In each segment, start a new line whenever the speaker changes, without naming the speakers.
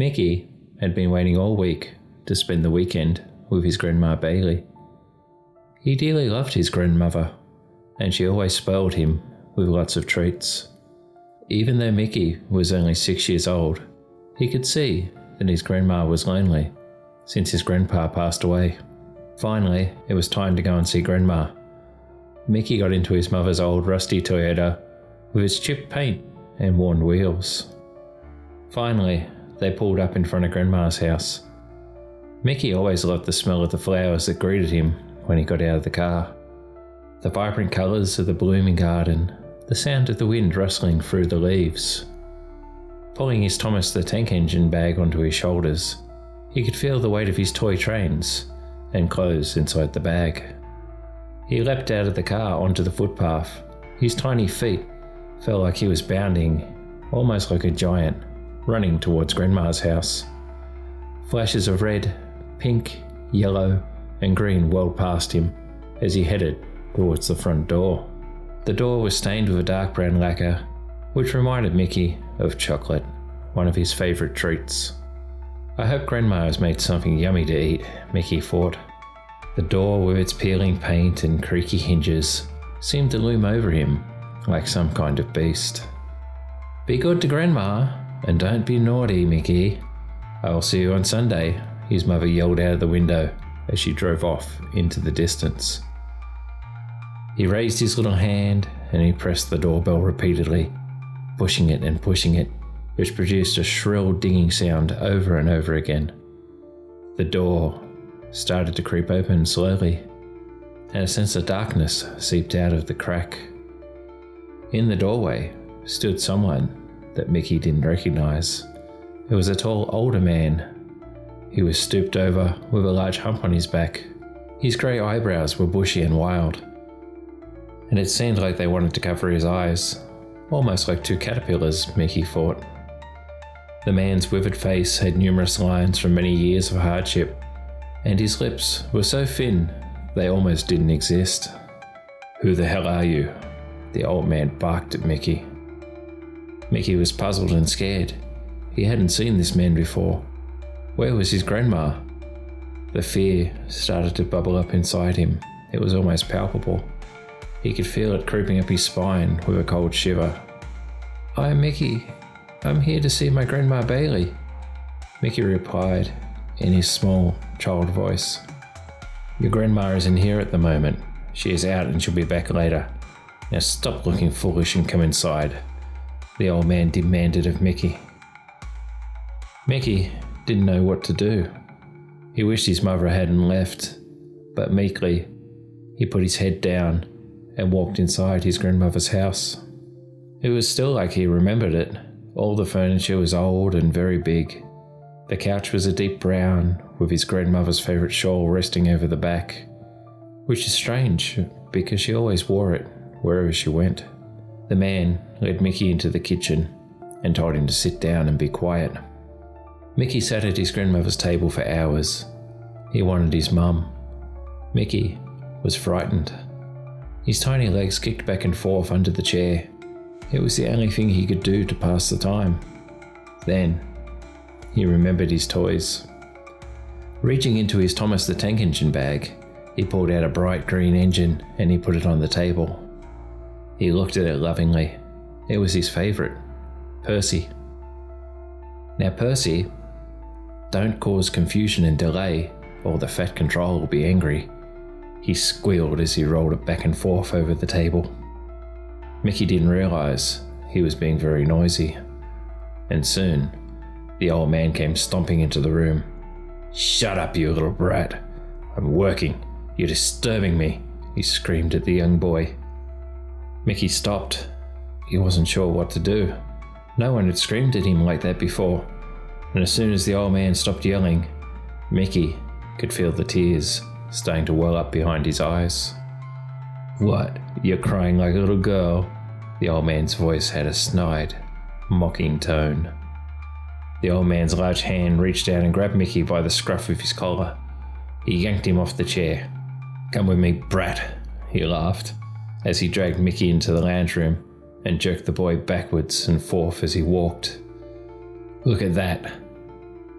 Micky had been waiting all week to spend the weekend with his Grandma Baily. He dearly loved his grandmother, and she always spoiled him with lots of treats. Even though Micky was only 6 years old, he could see that his grandma was lonely since his grandpa passed away. Finally, it was time to go and see Grandma. Micky got into his mother's old rusty Toyota with its chipped paint and worn wheels. Finally, they pulled up in front of Grandma's house. Micky always loved the smell of the flowers that greeted him when he got out of the car. The vibrant colours of the blooming garden, the sound of the wind rustling through the leaves. Pulling his Thomas the Tank Engine bag onto his shoulders, he could feel the weight of his toy trains and clothes inside the bag. He leapt out of the car onto the footpath. His tiny feet felt like he was bounding, almost like a giant, running towards Grandma's house. Flashes of red, pink, yellow, and green whirled past him as he headed towards the front door. The door was stained with a dark brown lacquer, which reminded Micky of chocolate, one of his favourite treats. I hope Grandma has made something yummy to eat, Micky thought. The door with its peeling paint and creaky hinges seemed to loom over him like some kind of beast. Be good to Grandma, and don't be naughty, Micky. I will see you on Sunday, his mother yelled out of the window as she drove off into the distance. He raised his little hand and he pressed the doorbell repeatedly, pushing it, which produced a shrill dinging sound over and over again. The door started to creep open slowly, and a sense of darkness seeped out of the crack. In the doorway stood someone that Micky didn't recognize. It was a tall, older man. He was stooped over with a large hump on his back. His grey eyebrows were bushy and wild, and it seemed like they wanted to cover his eyes, almost like two caterpillars, Micky thought. The man's withered face had numerous lines from many years of hardship, and his lips were so thin they almost didn't exist. Who the hell are you? The old man barked at Micky. Micky was puzzled and scared. He hadn't seen this man before. Where was his grandma? The fear started to bubble up inside him. It was almost palpable. He could feel it creeping up his spine with a cold shiver. I'm Micky. I'm here to see my Grandma Baily, Micky replied in his small child voice. Your grandma isn't here at the moment. She is out and she'll be back later. Now stop looking foolish and come inside, the old man demanded of Micky. Micky didn't know what to do. He wished his mother hadn't left, but meekly, he put his head down and walked inside his grandmother's house. It was still like he remembered it. All the furniture was old and very big. The couch was a deep brown, with his grandmother's favourite shawl resting over the back, which is strange because she always wore it wherever she went. The man led Micky into the kitchen and told him to sit down and be quiet. Micky sat at his grandmother's table for hours. He wanted his mum. Micky was frightened. His tiny legs kicked back and forth under the chair. It was the only thing he could do to pass the time. Then, he remembered his toys. Reaching into his Thomas the Tank Engine bag, he pulled out a bright green engine and he put it on the table. He looked at it lovingly. It was his favourite, Percy. Now Percy, don't cause confusion and delay, or the Fat Controller will be angry. He squealed as he rolled it back and forth over the table. Micky didn't realise he was being very noisy, and soon the old man came stomping into the room. Shut up, you little brat. I'm working. You're disturbing me, he screamed at the young boy. Micky stopped. He wasn't sure what to do. No one had screamed at him like that before, and as soon as the old man stopped yelling, Micky could feel the tears starting to well up behind his eyes. What, you're crying like a little girl? The old man's voice had a snide, mocking tone. The old man's large hand reached out and grabbed Micky by the scruff of his collar. He yanked him off the chair. Come with me, brat, he laughed, as he dragged Micky into the lounge room and jerked the boy backwards and forth as he walked. Look at that.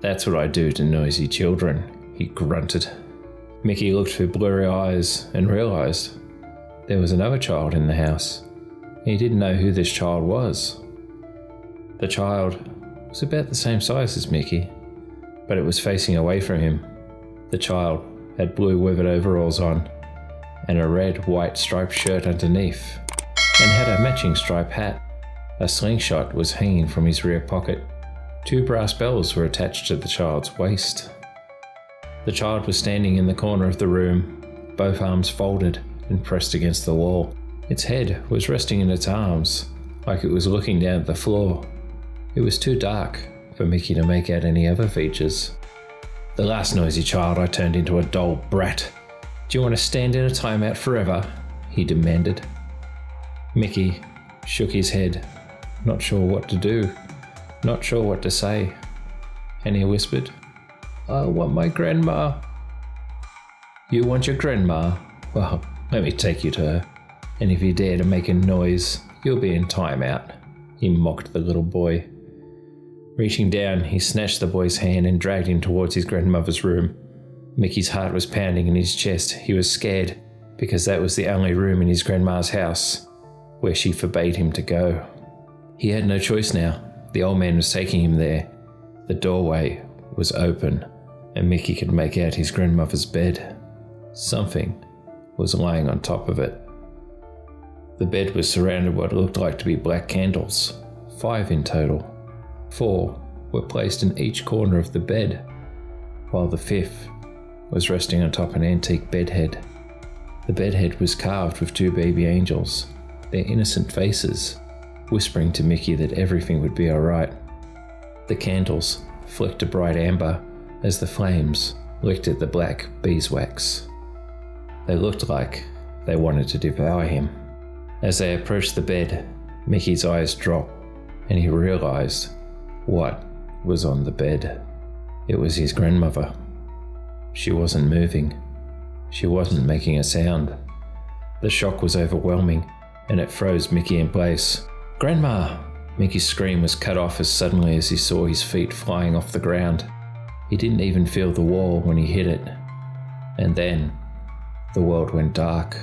That's what I do to noisy children, he grunted. Micky looked through blurry eyes and realised there was another child in the house. He didn't know who this child was. The child was about the same size as Micky, but it was facing away from him. The child had blue weathered overalls on and a red, white striped shirt underneath, and had a matching striped hat. A slingshot was hanging from his rear pocket. 2 brass bells were attached to the child's waist. The child was standing in the corner of the room, both arms folded and pressed against the wall. Its head was resting in its arms, like it was looking down at the floor. It was too dark for Micky to make out any other features. The last noisy child I turned into a dull brat. Do you want to stand in a timeout forever? He demanded. Micky shook his head, not sure what to do, not sure what to say, and he whispered, I want my grandma. You want your grandma? Well, let me take you to her, and if you dare to make a noise, you'll be in timeout, he mocked the little boy. Reaching down, he snatched the boy's hand and dragged him towards his grandmother's room. Micky's heart was pounding in his chest. He was scared, because that was the only room in his grandma's house where she forbade him to go. He had no choice now. The old man was taking him there. The doorway was open, and Micky could make out his grandmother's bed. Something was lying on top of it. The bed was surrounded by what looked like to be black candles, 5 in total. 4 were placed in each corner of the bed, while the 5th was resting on top an antique bedhead. The bedhead was carved with 2 baby angels, their innocent faces, whispering to Micky that everything would be alright. The candles flicked a bright amber as the flames licked at the black beeswax. They looked like they wanted to devour him. As they approached the bed, Micky's eyes dropped, and he realised what was on the bed. It was his grandmother. She wasn't moving. She wasn't making a sound. The shock was overwhelming, and it froze Micky in place. Grandma! Micky's scream was cut off as suddenly as he saw his feet flying off the ground. He didn't even feel the wall when he hit it. And then, the world went dark.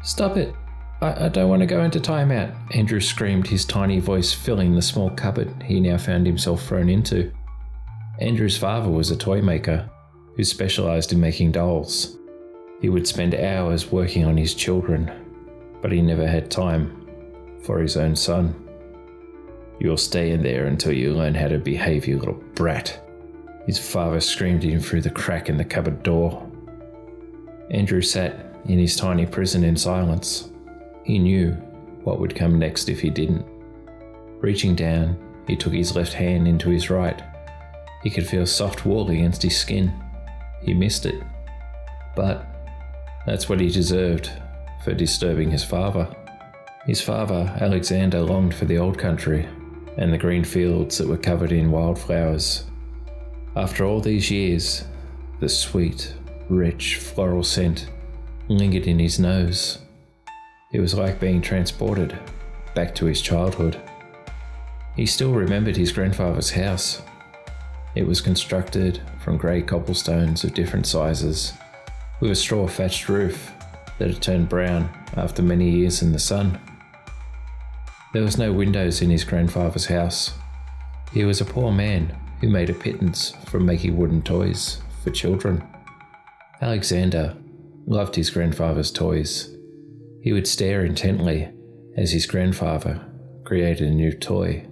Stop it! I don't want to go into timeout, Andrew screamed, his tiny voice filling the small cupboard he now found himself thrown into. Andrew's father was a toy maker who specialised in making dolls. He would spend hours working on his children, but he never had time for his own son. You'll stay in there until you learn how to behave, you little brat, his father screamed at him through the crack in the cupboard door. Andrew sat in his tiny prison in silence. He knew what would come next if he didn't. Reaching down, he took his left hand into his right. He could feel soft wool against his skin. He missed it. But that's what he deserved for disturbing his father. His father, Alexander, longed for the old country and the green fields that were covered in wildflowers. After all these years, the sweet, rich, floral scent lingered in his nose. It was like being transported back to his childhood. He still remembered his grandfather's house. It was constructed from grey cobblestones of different sizes, with a straw thatched roof that had turned brown after many years in the sun. There was no windows in his grandfather's house. He was a poor man who made a pittance from making wooden toys for children. Alexander loved his grandfather's toys. He would stare intently as his grandfather created a new toy.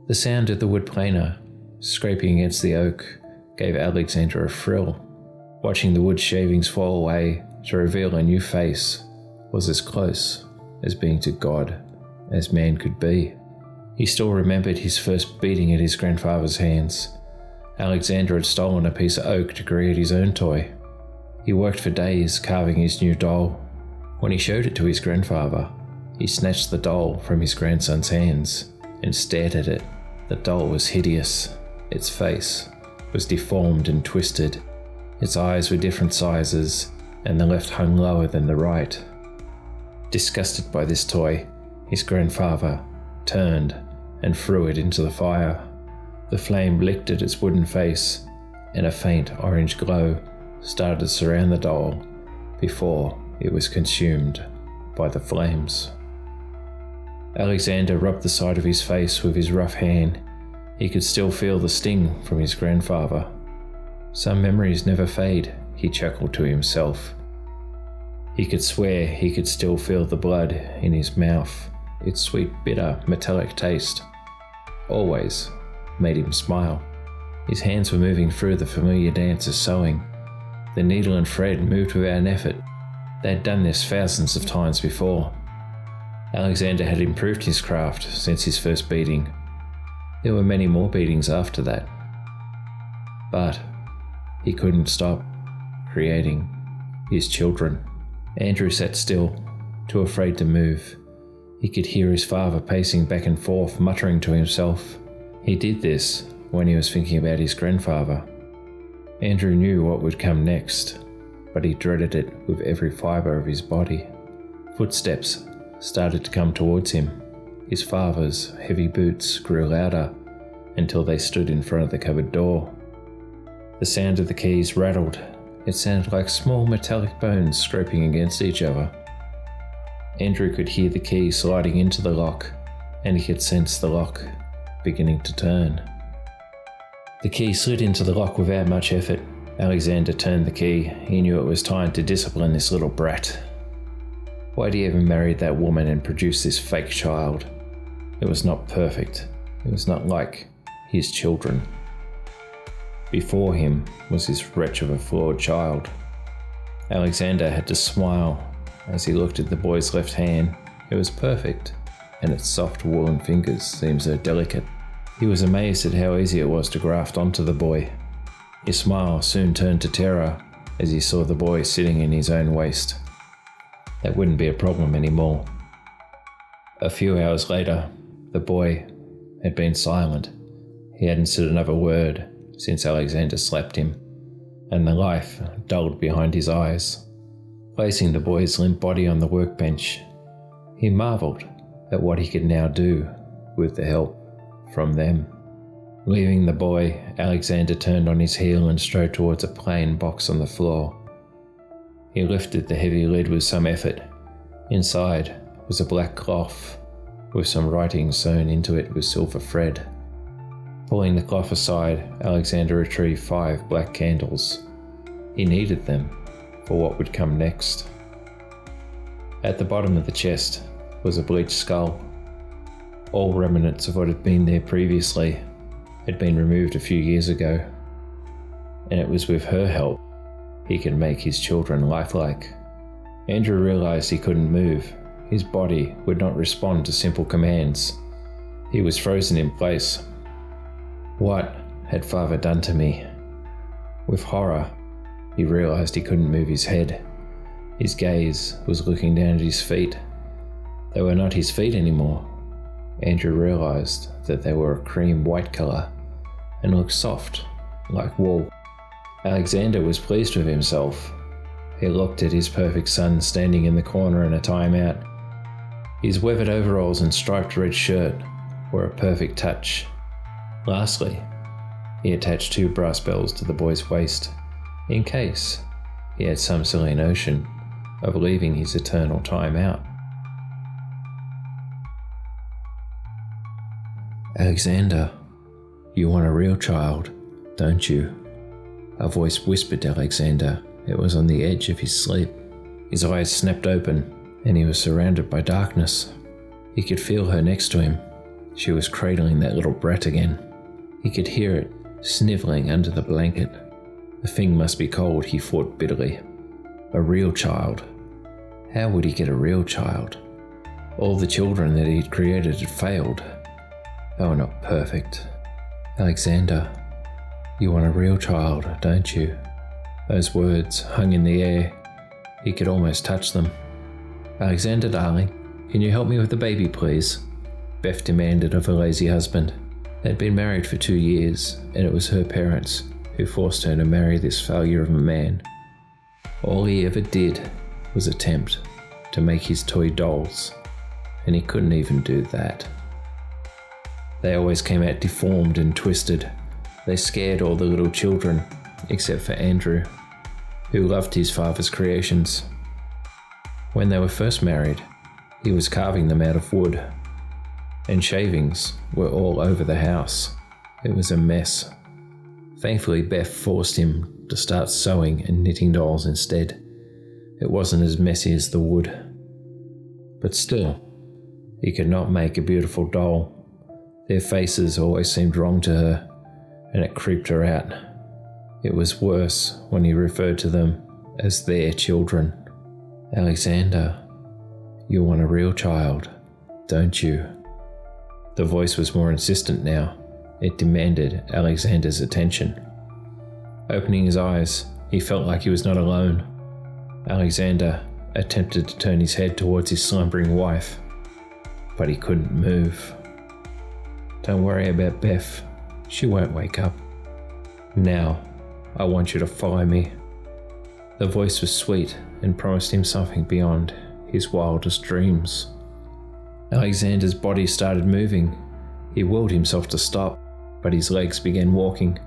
The sound of the wood planer scraping against the oak gave Alexander a thrill. Watching the wood shavings fall away to reveal a new face was as close as being to God as man could be. He still remembered his first beating at his grandfather's hands. Alexander had stolen a piece of oak to create his own toy. He worked for days carving his new doll. When he showed it to his grandfather, he snatched the doll from his grandson's hands and stared at it. The doll was hideous. Its face was deformed and twisted. Its eyes were different sizes, and the left hung lower than the right. Disgusted by this toy, his grandfather turned and threw it into the fire. The flame licked at its wooden face, and a faint orange glow started to surround the doll before it was consumed by the flames. Alexander rubbed the side of his face with his rough hand. He could still feel the sting from his grandfather. Some memories never fade, he chuckled to himself. He could swear he could still feel the blood in his mouth. Its sweet, bitter, metallic taste always made him smile. His hands were moving through the familiar dance of sewing. The needle and thread moved without an effort. They had done this thousands of times before. Alexander had improved his craft since his first beating. There were many more beatings after that. But he couldn't stop creating his children. Andrew sat still, too afraid to move. He could hear his father pacing back and forth, muttering to himself. He did this when he was thinking about his grandfather. Andrew knew what would come next, but he dreaded it with every fibre of his body. Footsteps started to come towards him. His father's heavy boots grew louder until they stood in front of the cupboard door. The sound of the keys rattled. It sounded like small metallic bones scraping against each other. Andrew could hear the key sliding into the lock, and he could sense the lock beginning to turn. The key slid into the lock without much effort. Alexander turned the key. He knew it was time to discipline this little brat. Why'd he even marry that woman and produce this fake child? It was not perfect. It was not like his children. Before him was this wretch of a flawed child. Alexander had to smile as he looked at the boy's left hand. It was perfect, and its soft woolen fingers seemed so delicate. He was amazed at how easy it was to graft onto the boy. His smile soon turned to terror as he saw the boy sitting in his own waste. That wouldn't be a problem anymore. A few hours later, the boy had been silent. He hadn't said another word since Alexander slapped him, and the life dulled behind his eyes. Placing the boy's limp body on the workbench, he marveled at what he could now do with the help from them. Leaving the boy, Alexander turned on his heel and strode towards a plain box on the floor. He lifted the heavy lid with some effort. Inside was a black cloth with some writing sewn into it with silver thread. Pulling the cloth aside, Alexander retrieved 5 black candles. He needed them for what would come next. At the bottom of the chest was a bleached skull. All remnants of what had been there previously had been removed a few years ago, and it was with her help he could make his children lifelike. Andrew realized he couldn't move. His body would not respond to simple commands. He was frozen in place. What had Father done to me? With horror, he realized he couldn't move his head. His gaze was looking down at his feet. They were not his feet anymore. Andrew realized that they were a cream white color and looked soft, like wool. Alexander was pleased with himself. He looked at his perfect son standing in the corner in a timeout. His weathered overalls and striped red shirt were a perfect touch. Lastly, he attached 2 brass bells to the boy's waist, in case he had some silly notion of leaving his eternal time out. Alexander, you want a real child, don't you? A voice whispered to Alexander. It was on the edge of his sleep. His eyes snapped open, and he was surrounded by darkness. He could feel her next to him. She was cradling that little brat again. He could hear it sniveling under the blanket. The thing must be cold, he thought bitterly. A real child. How would he get a real child? All the children that he'd created had failed. They were not perfect. Alexander, you want a real child, don't you? Those words hung in the air. He could almost touch them. Alexander, darling, can you help me with the baby, please? Beth demanded of her lazy husband. They'd been married for 2 years, and it was her parents who forced her to marry this failure of a man. All he ever did was attempt to make his toy dolls, and he couldn't even do that. They always came out deformed and twisted. They scared all the little children, except for Andrew, who loved his father's creations. When they were first married, he was carving them out of wood, and shavings were all over the house. It was a mess. Thankfully, Beth forced him to start sewing and knitting dolls instead. It wasn't as messy as the wood. But still, he could not make a beautiful doll. Their faces always seemed wrong to her, and it creeped her out. It was worse when he referred to them as their children. "Alexander, you want a real child, don't you?" The voice was more insistent now. It demanded Alexander's attention. Opening his eyes, he felt like he was not alone. Alexander attempted to turn his head towards his slumbering wife, but he couldn't move. "Don't worry about Beth. She won't wake up. Now, I want you to follow me." The voice was sweet and promised him something beyond his wildest dreams. Alexander's body started moving. He willed himself to stop, but his legs began walking.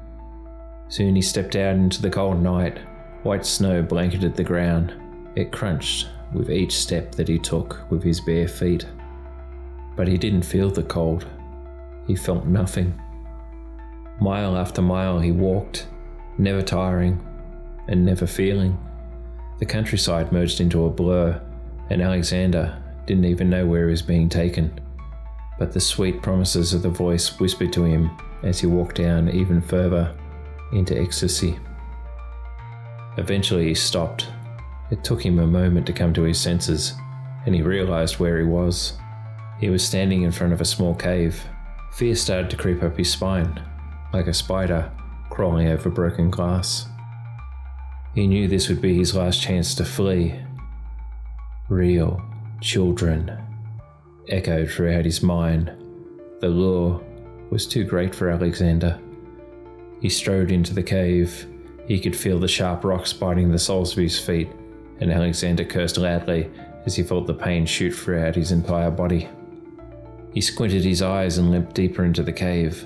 Soon he stepped out into the cold night. White snow blanketed the ground. It crunched with each step that he took with his bare feet. But he didn't feel the cold. He felt nothing. Mile after mile he walked, never tiring and never feeling. The countryside merged into a blur, and Alexander didn't even know where he was being taken. But the sweet promises of the voice whispered to him as he walked down even further into ecstasy. Eventually he stopped. It took him a moment to come to his senses, and he realized where he was. He was standing in front of a small cave. Fear started to creep up his spine, like a spider crawling over broken glass. He knew this would be his last chance to flee. "Real children," echoed throughout his mind. The lure was too great for Alexander. He strode into the cave. He could feel the sharp rocks biting the soles of his feet, and Alexander cursed loudly as he felt the pain shoot throughout his entire body. He squinted his eyes and limped deeper into the cave.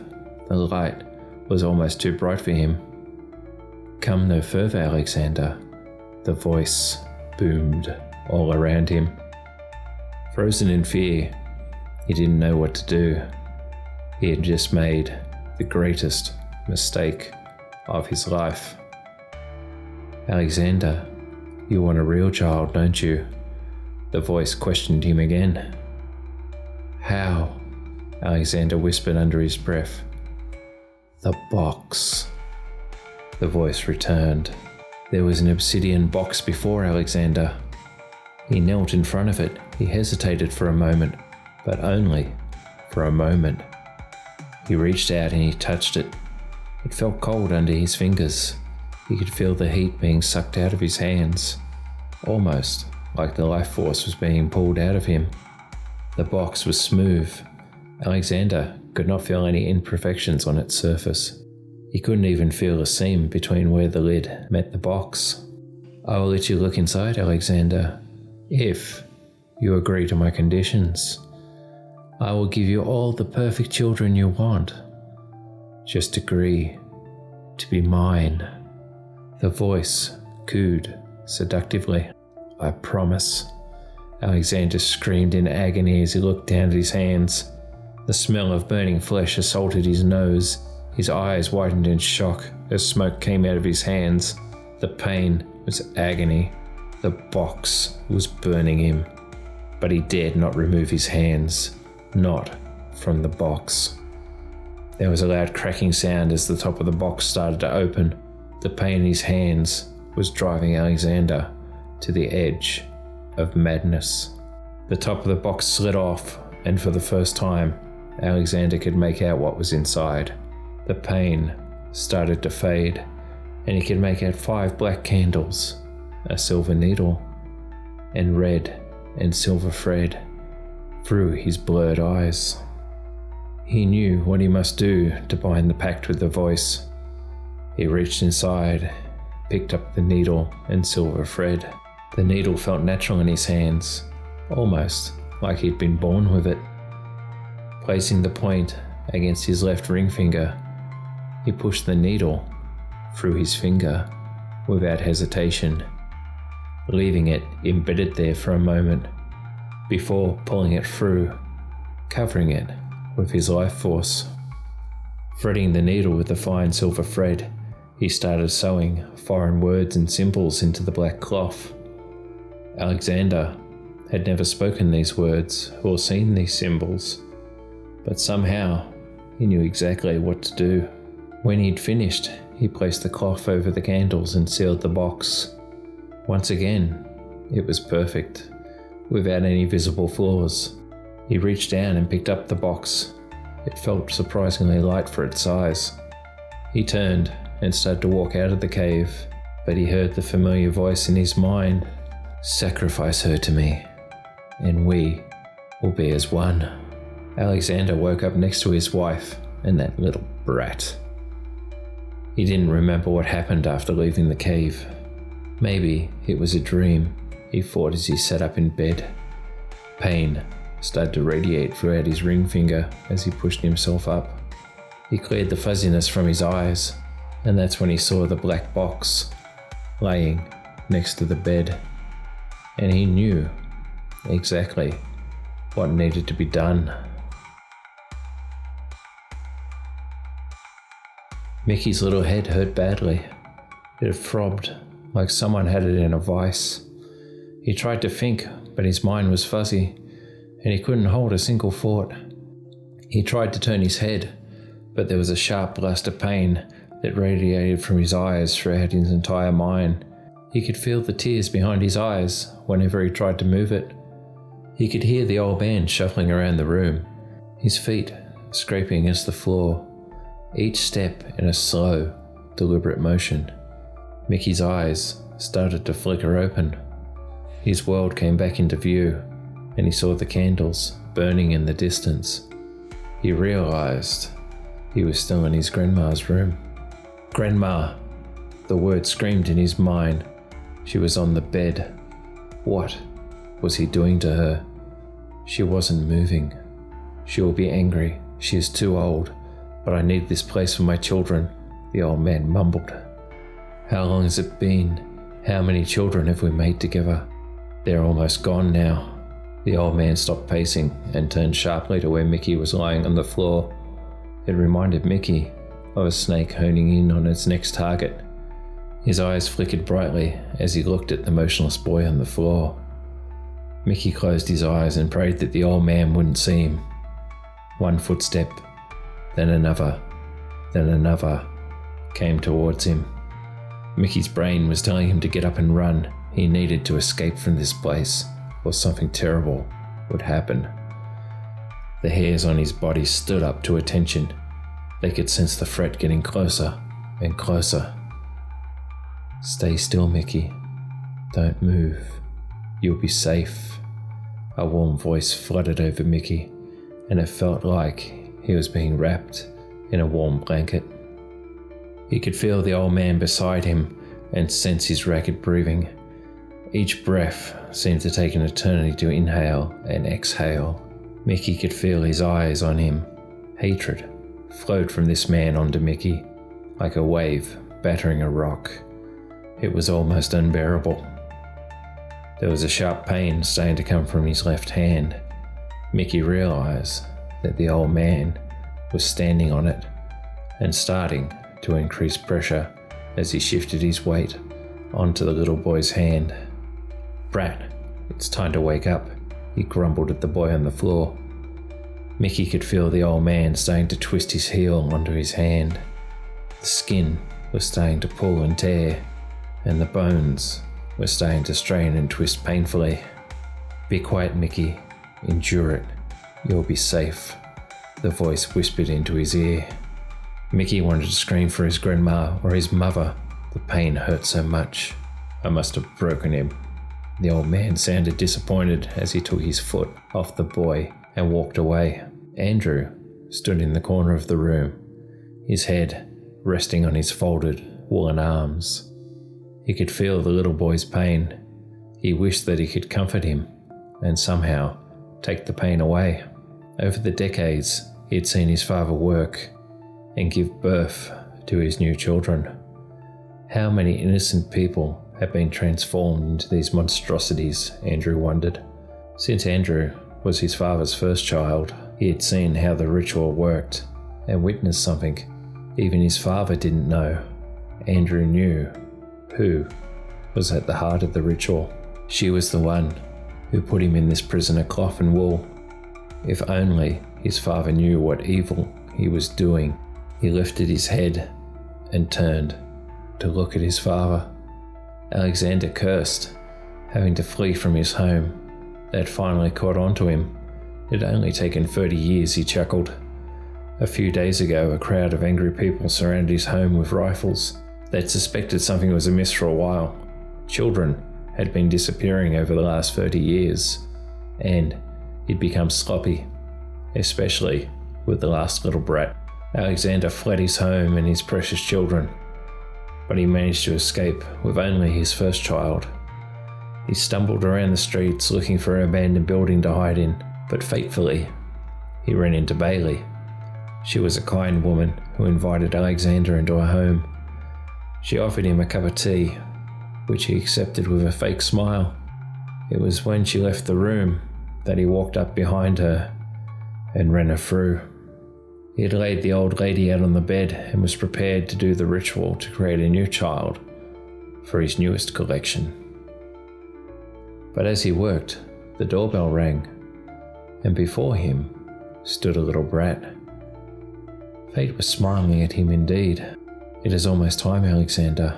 The light was almost too bright for him. "Come no further, Alexander," the voice boomed all around him. Frozen in fear, he didn't know what to do. He had just made the greatest mistake of his life. "Alexander, you want a real child, don't you?" The voice questioned him again. "How?" Alexander whispered under his breath. "The box." The voice returned. There was an obsidian box before Alexander. He knelt in front of it. He hesitated for a moment, but only for a moment. He reached out and he touched it. It felt cold under his fingers. He could feel the heat being sucked out of his hands, almost like the life force was being pulled out of him. The box was smooth. Alexander could not feel any imperfections on its surface. He couldn't even feel a seam between where the lid met the box. "I will let you look inside, Alexander, if you agree to my conditions. I will give you all the perfect children you want. Just agree to be mine." The voice cooed seductively. "I promise." Alexander screamed in agony as he looked down at his hands. The smell of burning flesh assaulted his nose. His eyes widened in shock as smoke came out of his hands. The pain was agony. The box was burning him. But he dared not remove his hands. Not from the box. There was a loud cracking sound as the top of the box started to open. The pain in his hands was driving Alexander to the edge of madness. The top of the box slid off, and for the first time, Alexander could make out what was inside. The pain started to fade, and he could make out 5 black candles, a silver needle, and red and silver thread through his blurred eyes. He knew what he must do to bind the pact with the voice. He reached inside, picked up the needle and silver thread. The needle felt natural in his hands, almost like he'd been born with it. Placing the point against his left ring finger. He pushed the needle through his finger without hesitation, leaving it embedded there for a moment before pulling it through, covering it with his life force. Threading the needle with a fine silver thread, he started sewing foreign words and symbols into the black cloth. Alexander had never spoken these words or seen these symbols, but somehow he knew exactly what to do. When he'd finished, he placed the cloth over the candles and sealed the box. Once again, it was perfect, without any visible flaws. He reached down and picked up the box. It felt surprisingly light for its size. He turned and started to walk out of the cave, but he heard the familiar voice in his mind. "Sacrifice her to me, and we will be as one." Alexander woke up next to his wife and that little brat. He didn't remember what happened after leaving the cave. Maybe it was a dream, he thought as he sat up in bed. Pain started to radiate throughout his ring finger as he pushed himself up. He cleared the fuzziness from his eyes, and that's when he saw the black box laying next to the bed. And he knew exactly what needed to be done. Micky's little head hurt badly. It had throbbed like someone had it in a vice. He tried to think, but his mind was fuzzy, and he couldn't hold a single thought. He tried to turn his head, but there was a sharp blast of pain that radiated from his eyes throughout his entire mind. He could feel the tears behind his eyes whenever he tried to move it. He could hear the old man shuffling around the room, his feet scraping against the floor, each step in a slow, deliberate motion. Micky's eyes started to flicker open. His world came back into view, and he saw the candles burning in the distance. He realized he was still in his grandma's room. "Grandma!" The word screamed in his mind. She was on the bed. What was he doing to her? She wasn't moving. She will be angry. She is too old. But I need this place for my children, the old man mumbled. How long has it been? How many children have we made together? They're almost gone now. The old man stopped pacing and turned sharply to where Micky was lying on the floor. It reminded Micky of a snake honing in on its next target. His eyes flickered brightly as he looked at the motionless boy on the floor. Micky closed his eyes and prayed that the old man wouldn't see him. One footstep, then another came towards him. Micky's brain was telling him to get up and run. He needed to escape from this place, or something terrible would happen. The hairs on his body stood up to attention. They could sense the threat getting closer and closer. "Stay still, Micky. Don't move. You'll be safe." A warm voice flooded over Micky, and it felt like he was being wrapped in a warm blanket. He could feel the old man beside him and sense his ragged breathing. Each breath seemed to take an eternity to inhale and exhale. Micky could feel his eyes on him. Hatred flowed from this man onto Micky, like a wave battering a rock. It was almost unbearable. There was a sharp pain starting to come from his left hand. Micky realized that the old man was standing on it and starting to increase pressure as he shifted his weight onto the little boy's hand. "Brat, it's time to wake up," he grumbled at the boy on the floor. Micky could feel the old man starting to twist his heel onto his hand. The skin was starting to pull and tear, and the bones were starting to strain and twist painfully. "Be quiet, Micky. Endure it. You'll be safe," the voice whispered into his ear. Micky wanted to scream for his grandma or his mother. The pain hurt so much. I must have broken him. The old man sounded disappointed as he took his foot off the boy and walked away. Andrew stood in the corner of the room, his head resting on his folded woolen arms. He could feel the little boy's pain. He wished that he could comfort him and somehow take the pain away. Over the decades, he had seen his father work and give birth to his new children. How many innocent people had been transformed into these monstrosities, Andrew wondered. Since Andrew was his father's first child, he had seen how the ritual worked and witnessed something even his father didn't know. Andrew knew who was at the heart of the ritual. She was the one who put him in this prison of cloth and wool. If only his father knew what evil he was doing. He lifted his head and turned to look at his father. Alexander cursed, having to flee from his home. They had finally caught on to him. It had only taken 30 years, he chuckled. A few days ago, a crowd of angry people surrounded his home with rifles. They'd suspected something was amiss for a while. Children had been disappearing over the last 30 years, and he'd become sloppy, especially with the last little brat. Alexander fled his home and his precious children, but he managed to escape with only his first child. He stumbled around the streets looking for an abandoned building to hide in, but fatefully, he ran into Baily. She was a kind woman who invited Alexander into her home. She offered him a cup of tea, which he accepted with a fake smile. It was when she left the room that he walked up behind her and ran her through. He had laid the old lady out on the bed and was prepared to do the ritual to create a new child for his newest collection. But as he worked, the doorbell rang, and before him stood a little brat. Fate was smiling at him indeed. "It is almost time, Alexander.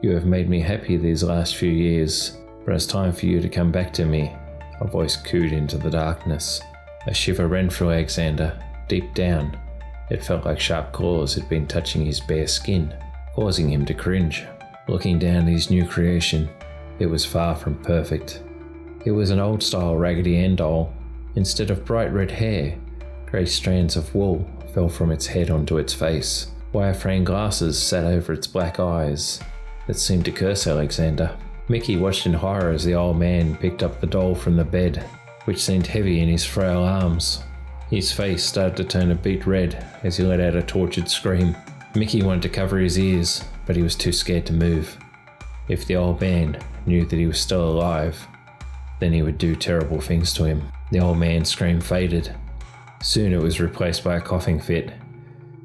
You have made me happy these last few years, but it's time for you to come back to me," a voice cooed into the darkness. A shiver ran through Alexander. Deep down, it felt like sharp claws had been touching his bare skin, causing him to cringe. Looking down at his new creation, it was far from perfect. It was an old-style Raggedy Ann doll. Instead of bright red hair, grey strands of wool fell from its head onto its face. Wire-framed glasses sat over its black eyes that seemed to curse Alexander. Micky watched in horror as the old man picked up the doll from the bed, which seemed heavy in his frail arms. His face started to turn a beet red as he let out a tortured scream. Micky wanted to cover his ears, but he was too scared to move. If the old man knew that he was still alive, then he would do terrible things to him. The old man's scream faded. Soon it was replaced by a coughing fit.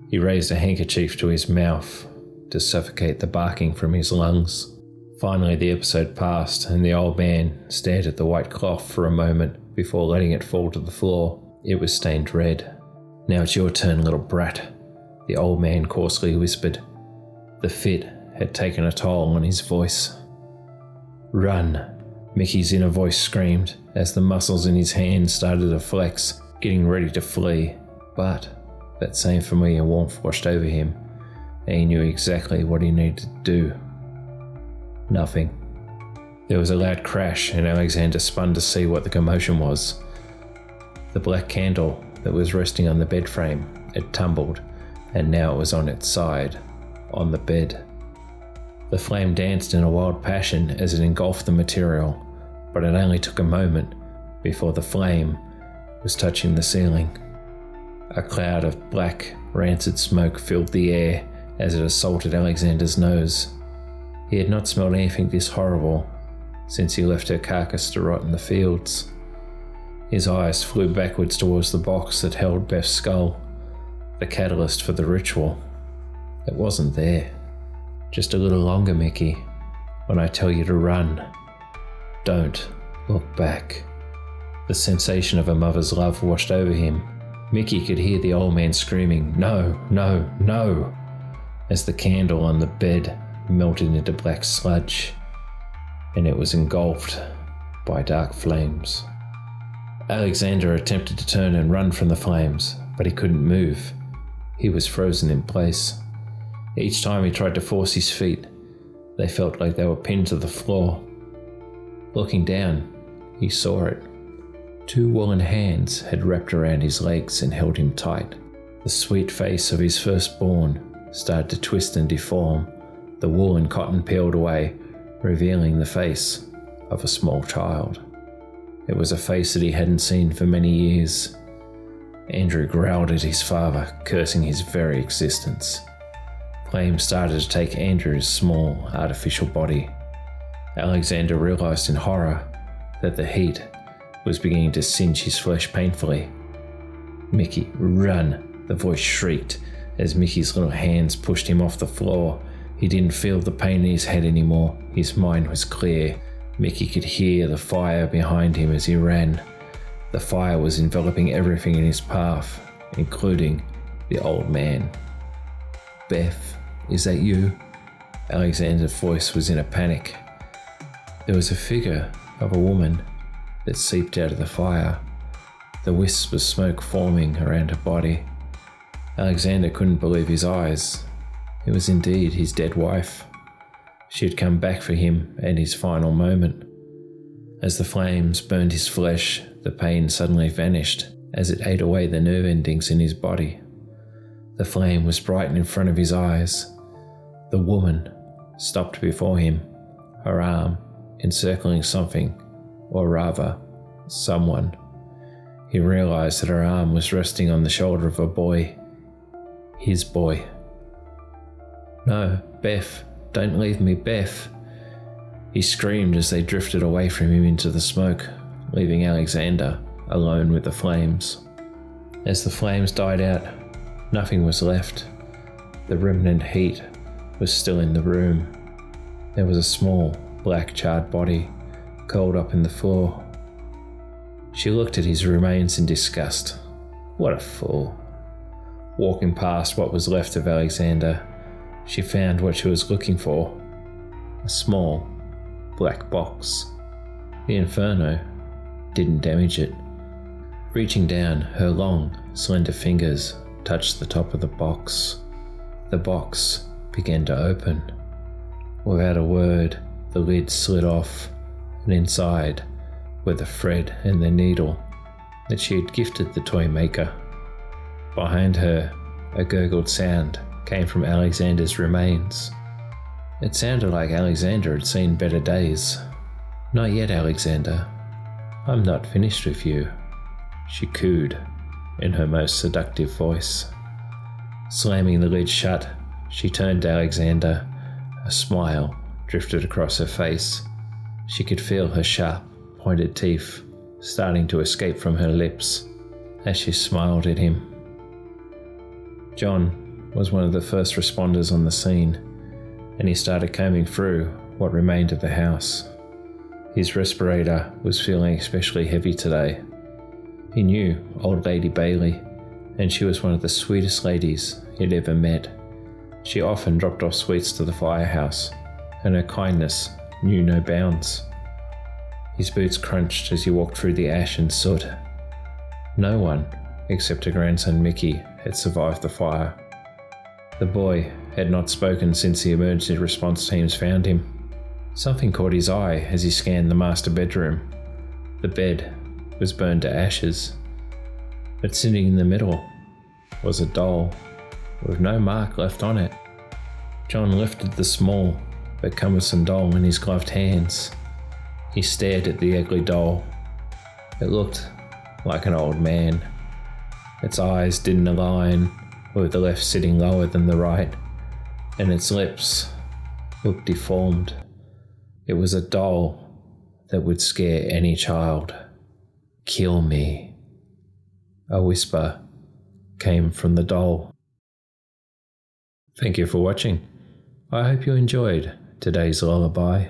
He raised a handkerchief to his mouth to suffocate the barking from his lungs. Finally, the episode passed, and the old man stared at the white cloth for a moment before letting it fall to the floor. It was stained red. "Now it's your turn, little brat," the old man coarsely whispered. The fit had taken a toll on his voice. "Run," Micky's inner voice screamed as the muscles in his hands started to flex, getting ready to flee. But that same familiar warmth washed over him, and he knew exactly what he needed to do. Nothing. There was a loud crash, and Alexander spun to see what the commotion was. The black candle that was resting on the bed frame had tumbled, and now it was on its side, on the bed. The flame danced in a wild passion as it engulfed the material, but it only took a moment before the flame was touching the ceiling. A cloud of black, rancid smoke filled the air as it assaulted Alexander's nose. He had not smelled anything this horrible since he left her carcass to rot in the fields. His eyes flew backwards towards the box that held Beth's skull, the catalyst for the ritual. It wasn't there. "Just a little longer, Micky. When I tell you to run, don't look back." The sensation of a mother's love washed over him. Micky could hear the old man screaming, "No, no, no," as the candle on the bed melted into black sludge, and it was engulfed by dark flames. Alexander attempted to turn and run from the flames, but he couldn't move. He was frozen in place. Each time he tried to force his feet, they felt like they were pinned to the floor. Looking down, he saw it. 2 woolen hands had wrapped around his legs and held him tight. The sweet face of his firstborn started to twist and deform. The wool and cotton peeled away, revealing the face of a small child. It was a face that he hadn't seen for many years. Andrew growled at his father, cursing his very existence. Flames started to take Andrew's small, artificial body. Alexander realised in horror that the heat was beginning to singe his flesh painfully. "Micky, run!" the voice shrieked as Micky's little hands pushed him off the floor. He didn't feel the pain in his head anymore. His mind was clear. Micky could hear the fire behind him as he ran. The fire was enveloping everything in his path, including the old man. "Beth, is that you?" Alexander's voice was in a panic. There was a figure of a woman that seeped out of the fire, the wisps of smoke forming around her body. Alexander couldn't believe his eyes. It was indeed his dead wife. She had come back for him at his final moment. As the flames burned his flesh, the pain suddenly vanished as it ate away the nerve endings in his body. The flame was bright in front of his eyes. The woman stopped before him, her arm encircling something, or rather, someone. He realized that her arm was resting on the shoulder of a boy. His boy. "No, Beth, don't leave me, Beth." He screamed as they drifted away from him into the smoke, leaving Alexander alone with the flames. As the flames died out, nothing was left. The remnant heat was still in the room. There was a small, black charred body curled up in the floor. She looked at his remains in disgust. What a fool. Walking past what was left of Alexander, she found what she was looking for. A small, black box. The inferno didn't damage it. Reaching down, her long, slender fingers touched the top of the box. The box began to open. Without a word, the lid slid off, and inside were the thread and the needle that she had gifted the toy maker. Behind her, a gurgled sound came from Alexander's remains. It sounded like Alexander had seen better days. "Not yet, Alexander. I'm not finished with you," she cooed in her most seductive voice. Slamming the lid shut, she turned to Alexander. A smile drifted across her face. She could feel her sharp, pointed teeth starting to escape from her lips as she smiled at him. John was one of the first responders on the scene, and he started combing through what remained of the house. His respirator was feeling especially heavy today. He knew old Lady Baily, and she was one of the sweetest ladies he'd ever met. She often dropped off sweets to the firehouse, and her kindness knew no bounds. His boots crunched as he walked through the ash and soot. No one, except her grandson Micky, had survived the fire. The boy had not spoken since the emergency response teams found him. Something caught his eye as he scanned the master bedroom. The bed was burned to ashes, but sitting in the middle was a doll with no mark left on it. John lifted the small but cumbersome doll in his gloved hands. He stared at the ugly doll. It looked like an old man. Its eyes didn't align, with the left sitting lower than the right, and its lips looked deformed. It was a doll that would scare any child. "Kill me," a whisper came from the doll. Thank you for watching. I hope you enjoyed today's lullaby.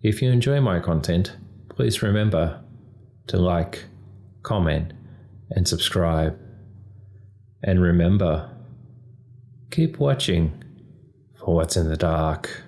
If you enjoy my content, please remember to like, comment, and subscribe. And remember, keep watching for what's in the dark.